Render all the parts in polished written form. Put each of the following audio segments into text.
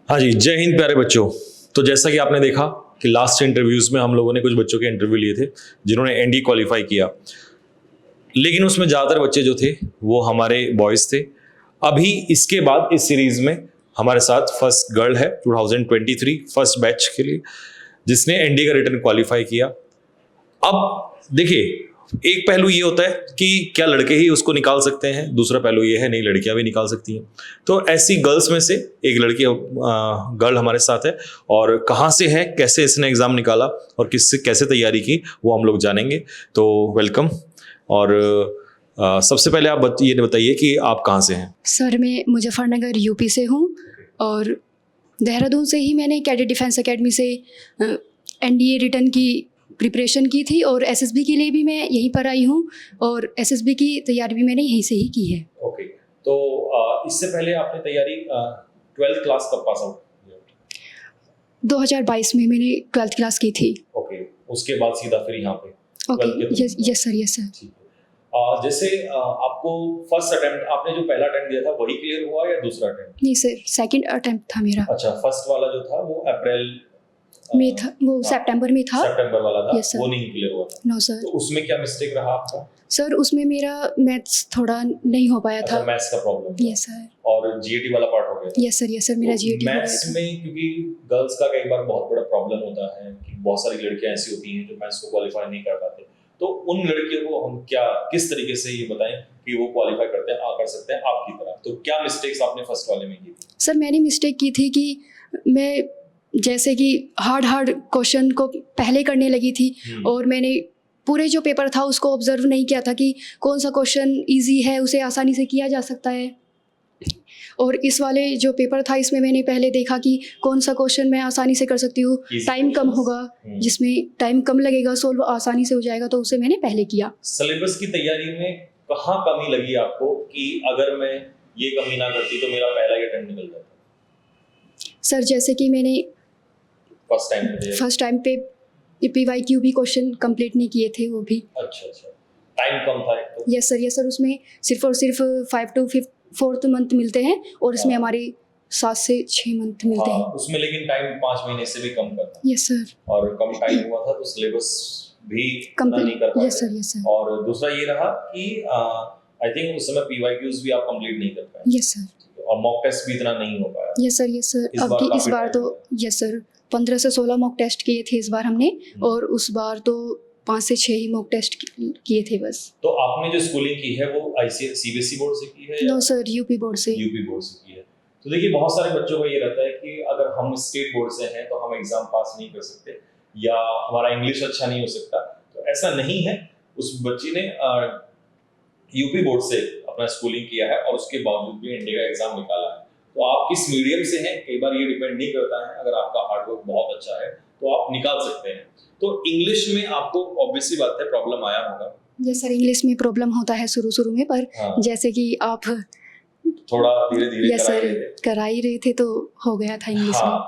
हाँ जी, जय हिंद प्यारे बच्चों। तो जैसा कि आपने देखा कि लास्ट इंटरव्यूज़ में हम लोगों ने कुछ बच्चों के इंटरव्यू लिए थे जिन्होंने एनडी क्वालिफाई किया, लेकिन उसमें ज़्यादातर बच्चे जो थे वो हमारे बॉयज़ थे। अभी इसके बाद इस सीरीज़ में हमारे साथ फर्स्ट गर्ल है 2023 फर्स्ट बैच के लिए, जिसने एनडी का रिटन क्वालिफाई किया। अब देखिए, एक पहलू ये होता है कि क्या लड़के ही उसको निकाल सकते हैं, दूसरा पहलू ये है नहीं, लड़कियां भी निकाल सकती हैं। तो ऐसी गर्ल्स में से एक लड़की गर्ल हमारे साथ है, और कहाँ से है, कैसे इसने एग्ज़ाम निकाला और किससे कैसे तैयारी की, वो हम लोग जानेंगे। तो वेलकम। और सबसे पहले आप ये बताइए कि आप कहाँ से हैं। सर मैं मुजफ्फरनगर यूपी से हूँ, और देहरादून से ही मैंने कैडेट डिफेंस एकेडमी से एनडीए रिटर्न की प्रिपरेशन की थी, और एसएसबी के लिए भी मैं यहीं पर आई हूँ, और एसएसबी की तैयारी भी मैंने यहीं से ही की है। ओके, तो इससे पहले आपने तैयारी 12th क्लास कब पास आउट? 2022 में मैंने 12th क्लास की थी। ओके, उसके बाद सीधा फिर यहाँ पे? Okay, yes sir. ठीक है। जैसे आपको फर्स्ट अटेम्प्ट, आपने जो पहला अटेम्प्ट दिया था वही क्लियर हुआ या दूसरा अटेम्प्ट? नहीं सर, सेकंड अटेम्प्ट था मेरा। अच्छा, फर्स्ट वाला जो था वो अप्रैल में था, वो सितंबर में था। सितंबर वाला था, yes, वो नहीं क्लियर हुआ था? No sir. तो उसमें क्या मिस्टेक रहा आपका? सर उसमें मेरा मैथ्स थोड़ा नहीं हो पाया था। मैथ्स का प्रॉब्लम? Yes sir. और जीएटी वाला पार्ट हो गया? यस सर, मेरा जीएटी हो गया मैथ्स था। में, क्योंकि गर्ल्स का कई बार बहुत बड़ा प्रॉब्लम होता है कि बहुत सारी लड़कियां ऐसी होती हैं जो मैथ्स को क्वालिफाई नहीं कर पाते, तो उन लड़कियों को हम किस तरीके से ये बताएं कि वो क्वालिफाई कर सकते हैं आपकी तरह। तो क्या मिस्टेक्स आपने फर्स्ट वाले में की थी? सर मैंने मिस्टेक की थी कि मैं जैसे कि हार्ड क्वेश्चन को पहले करने लगी थी, और मैंने पूरे जो पेपर था उसको ऑब्जर्व नहीं किया था कि कौन सा क्वेश्चन इजी है, उसे आसानी से किया जा सकता है। और इस वाले जो पेपर था इसमें मैंने पहले देखा कि कौन सा क्वेश्चन मैं आसानी से कर सकती हूँ, टाइम कम होगा, जिसमें टाइम कम लगेगा, सोल्व आसानी से हो जाएगा, तो उसे मैंने पहले किया। सिलेबस की तैयारी में कहाँ कमी लगी आपको कि अगर मैं ये कमी ना करती तो मेरा पहला ही अटेम्प्ट निकल जाता? सर जैसे कि मैंने फर्स्ट टाइम पे PYQ भी क्वेश्चन कंप्लीट नहीं किए थे, वो भी। अच्छा, टाइम कम था एक तो? यस सर, उसमें सिर्फ और सिर्फ 5 to 4th मंथ मिलते हैं, और इसमें हमारे 7 से 6 मंथ मिलते हैं। उसमें लेकिन टाइम 5 महीने से भी कम का था। Yes sir. और कम टाइम हुआ था तो सिलेबस भी नहीं कर पाए। Yes sir. और दूसरा ये रहा कि आई थिंक उस समय PYQs भी आप कंप्लीट नहीं कर पाए। Yes sir. और मॉक टेस्ट भी इतना नहीं हो पाया। Yes sir. अब इस बार तो यस सर 15 से 16 मॉक टेस्ट किए थे इस बार हमने, और उस बार तो 5 से 6 ही मॉक टेस्ट किए थे बस। तो आपने जो स्कूलिंग की है वो CBSE बोर्ड से की है? नो सर, यूपी बोर्ड से। यूपी बोर्ड से की है। तो देखिए, बहुत सारे बच्चों को ये रहता है कि अगर हम स्टेट बोर्ड से हैं तो हम एग्जाम पास नहीं कर सकते, या हमारा इंग्लिश अच्छा नहीं हो सकता। तो ऐसा नहीं है, उस बच्ची ने यूपी बोर्ड से अपना स्कूलिंग किया है और उसके बावजूद भी इंडिया का एग्जाम निकाला है। तो आप किस मीडियम से हैं, कई बार ये डिपेंड नहीं करता है। अगर आपका हार्डवर्क बहुत अच्छा है तो आप निकाल सकते हैं। तो इंग्लिश में आपको ऑब्वियसली बात है प्रॉब्लम आया होगा? यस सर, इंग्लिश में प्रॉब्लम होता है शुरू में, पर जैसे कि आप थोड़ा धीरे-धीरे यस सर करा ही रहे थे तो हो गया था इंग्लिश में।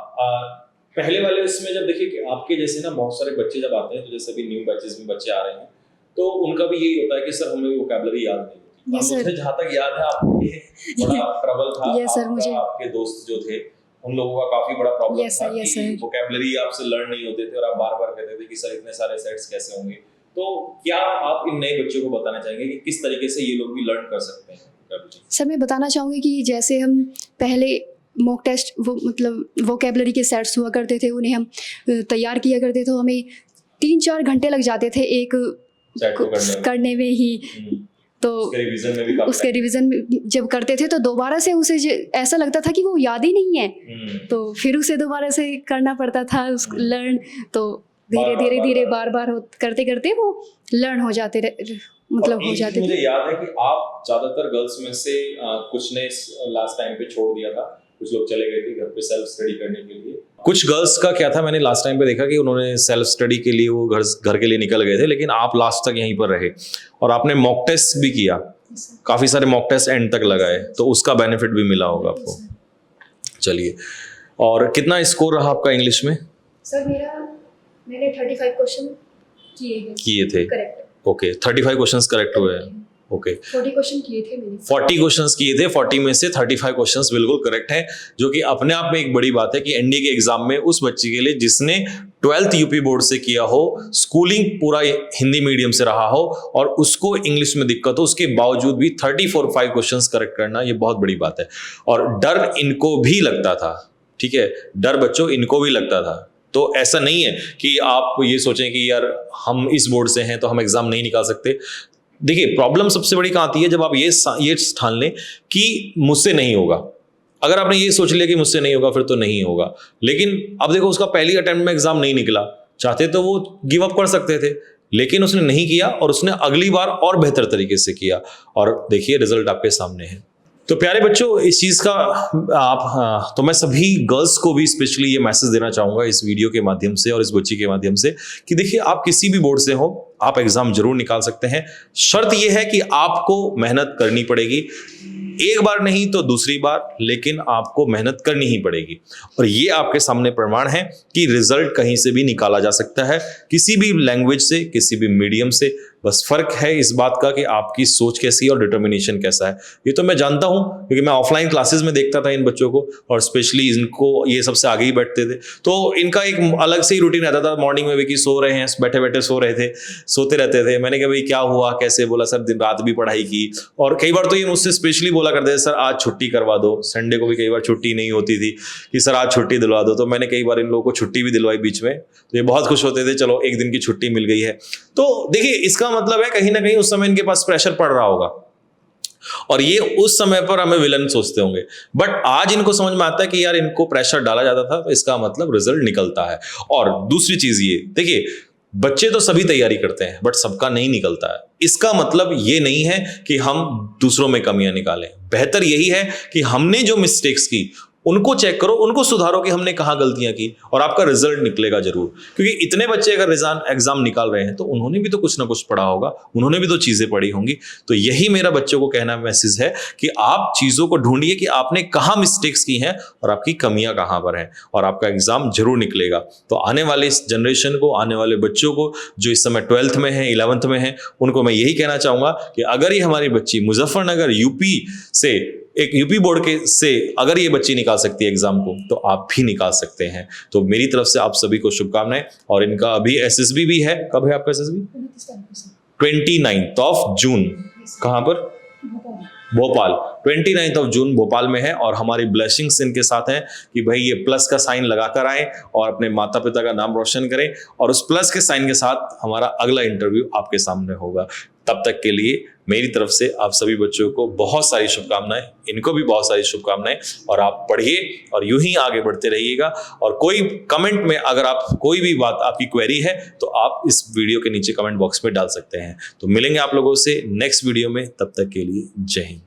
पहले वाले इसमें जब देखिए कि आपके जैसे ना बहुत सारे बच्चे जब आते हैं, तो जैसे अभी न्यू बैचेस में बच्चे आ रहे हैं, तो उनका भी यही होता है कि सर हमें वोकैबुलरी याद नहीं होती। Yes sir. जहाँ तक याद है आपको ये बड़ा ट्रबल था। यस सर, मुझे आपके दोस्त जो थे उन लोगों का काफी बड़ा प्रॉब्लम था कि वोकैबुलरी आपसे लर्न नहीं होते थे, और आप बार-बार कहते थे कि सर इतने सारे सेट्स कैसे होंगे। तो क्या आप इन नए बच्चों को बताना चाहेंगे कि किस तरीके से ये लोग भी लर्न कर सकते हैं? सर मैं बताना चाहूँगी कि जैसे हम पहले मॉक टेस्ट मतलब वोकैबुलरी के सेट्स हुआ करते थे, उन्हें हम तैयार किया करते थे, हमें 3-4 घंटे लग जाते थे एक करने में ही। तो उसके रिवीजन में जब करते थे तो दोबारा से उसे ऐसा लगता था कि वो याद ही नहीं है, तो फिर उसे दोबारा से करना पड़ता था लर्न। तो धीरे बार करते वो लर्न हो जाते हो जाते थे। मुझे याद है कि आप ज्यादातर गर्ल्स में से कुछ ने लास्ट टाइम पे छोड़ दिया था, कुछ लोग चले गए थे घर पे सेल्फ स्टडी करने के लिए। कुछ गर्ल्स का क्या था, मैंने लास्ट टाइम पे देखा कि उन्होंने सेल्फ स्टडी के लिए वो घर के लिए निकल गए थे, लेकिन आप लास्ट तक यहीं पर रहे और आपने मॉक टेस्ट भी किया, काफी सारे मॉक टेस्ट एंड तक लगाए, तो उसका बेनिफिट भी मिला होगा आपको। चलिए, और कितना स्कोर रहा आपका इंग्लिश में? सर मैंने 35 क्वेश्चन किए थे। ओके, 35 क्वेश्चंस करेक्ट हुए हैं। ओके 40 क्वेश्चन किए थे मैंने। 40 क्वेश्चंस किए थे, 40 में से 35 क्वेश्चंस बिल्कुल करेक्ट है, जो कि अपने आप में एक बड़ी बात है कि एनडीए के एग्जाम में उस बच्चे के लिए जिसने 12th यूपी बोर्ड से किया हो, स्कूलिंग पूरा हिंदी मीडियम से रहा हो और उसको इंग्लिश में दिक्कत हो, उसके बावजूद भी 34-5 क्वेश्चंस करेक्ट करना ये बहुत बड़ी बात है। और डर इनको भी लगता था, ठीक है, डर बच्चों इनको भी लगता था। तो ऐसा नहीं है कि आप ये सोचें कि यार हम इस बोर्ड से हैं तो हम एग्जाम नहीं निकाल सकते। देखिए प्रॉब्लम सबसे बड़ी कहाँ आती है, जब आप ये ठान लें कि मुझसे नहीं होगा। अगर आपने ये सोच लिया कि मुझसे नहीं होगा फिर तो नहीं होगा। लेकिन अब देखो उसका पहली अटेम्प्ट में एग्जाम नहीं निकला, चाहते तो वो गिव अप कर सकते थे, लेकिन उसने नहीं किया और उसने अगली बार और बेहतर तरीके से किया और देखिए रिजल्ट आपके सामने है। तो प्यारे बच्चों इस चीज़ का तो मैं सभी गर्ल्स को भी स्पेशली ये मैसेज देना चाहूँगा इस वीडियो के माध्यम से और इस बच्ची के माध्यम से कि देखिए आप किसी भी बोर्ड से हो आप एग्ज़ाम जरूर निकाल सकते हैं। शर्त यह है कि आपको मेहनत करनी पड़ेगी, एक बार नहीं तो दूसरी बार, लेकिन आपको मेहनत करनी ही पड़ेगी। और ये आपके सामने प्रमाण है कि रिजल्ट कहीं से भी निकाला जा सकता है, किसी भी लैंग्वेज से, किसी भी मीडियम से। बस फर्क है इस बात का कि आपकी सोच कैसी है और डिटर्मिनेशन कैसा है। ये तो मैं जानता हूं क्योंकि मैं ऑफलाइन क्लासेस में देखता था इन बच्चों को और स्पेशली इनको ये सबसे आगे ही बैठते थे, तो इनका एक अलग से ही रूटीन रहता था। मॉर्निंग में भी कि सो रहे हैं, बैठे बैठे सो रहे थे, सोते रहते थे। मैंने कहा भाई क्या हुआ कैसे, बोला सर दिन रात भी पढ़ाई की। और कई बार तो ये मुझसे स्पेशली बोला करते थे सर आज छुट्टी करवा दो, संडे को भी कई बार छुट्टी नहीं होती थी कि सर आज छुट्टी दिलवा दो। तो मैंने कई बार इन लोगों को छुट्टी भी दिलवाई बीच में, तो ये बहुत खुश होते थे चलो एक दिन की छुट्टी मिल गई है। तो देखिए इसका मतलब है कहीं ना कहीं उस समय इनके पास प्रेशर पड़ रहा होगा और ये उस समय पर हमें विलन सोचते होंगे, बट आज इनको समझ में आता है कि यार इनको प्रेशर डाला जाता था तो इसका मतलब रिजल्ट निकलता है। और दूसरी चीज ये देखिए बच्चे तो सभी तैयारी करते हैं बट सबका नहीं निकलता है। इसका मतलब ये नहीं है कि हम दूसरों में कमियां निकालें, बेहतर यही है कि हमने जो मिस्टेक्स की उनको चेक करो, उनको सुधारो कि हमने कहाँ गलतियां की और आपका रिजल्ट निकलेगा जरूर। क्योंकि इतने बच्चे अगर एग्जाम निकाल रहे हैं तो उन्होंने भी तो कुछ ना कुछ पढ़ा होगा, उन्होंने भी तो चीजें पढ़ी होंगी। तो यही मेरा बच्चों को कहना मैसेज है कि आप चीजों को ढूंढिए कि आपने कहाँ मिस्टेक्स की हैं और आपकी कमियां कहाँ पर हैं और आपका एग्जाम जरूर निकलेगा। तो आने वाले इस जनरेशन को, आने वाले बच्चों को जो इस समय 12th में है, 11th में है, उनको मैं यही कहना चाहूंगा कि अगर ये हमारी बच्ची मुजफ्फरनगर यूपी से, एक यूपी बोर्ड के से अगर ये बच्ची निकाल सकती है एग्जाम को तो आप भी निकाल सकते हैं। तो मेरी तरफ से आप सभी को शुभकामनाएं। और इनका अभी एसएसबी भी है, कब है आपका एसएसबी? 29 जून। कहां पर? भोपाल। 29 जून भोपाल में है और हमारी ब्लेसिंग्स इनके साथ हैं कि भाई ये प्लस का साइन लगाकर आए और अपने माता पिता का नाम रोशन करें। और उस प्लस के साइन के साथ हमारा अगला इंटरव्यू आपके सामने होगा। तब तक के लिए मेरी तरफ से आप सभी बच्चों को बहुत सारी शुभकामनाएं, इनको भी बहुत सारी शुभकामनाएं। और आप पढ़िए और यूं ही आगे बढ़ते रहिएगा। और कोई कमेंट में अगर आप कोई भी बात आपकी क्वेरी है तो आप इस वीडियो के नीचे कमेंट बॉक्स में डाल सकते हैं। तो मिलेंगे आप लोगों से नेक्स्ट वीडियो में, तब तक के लिए जय हिंद।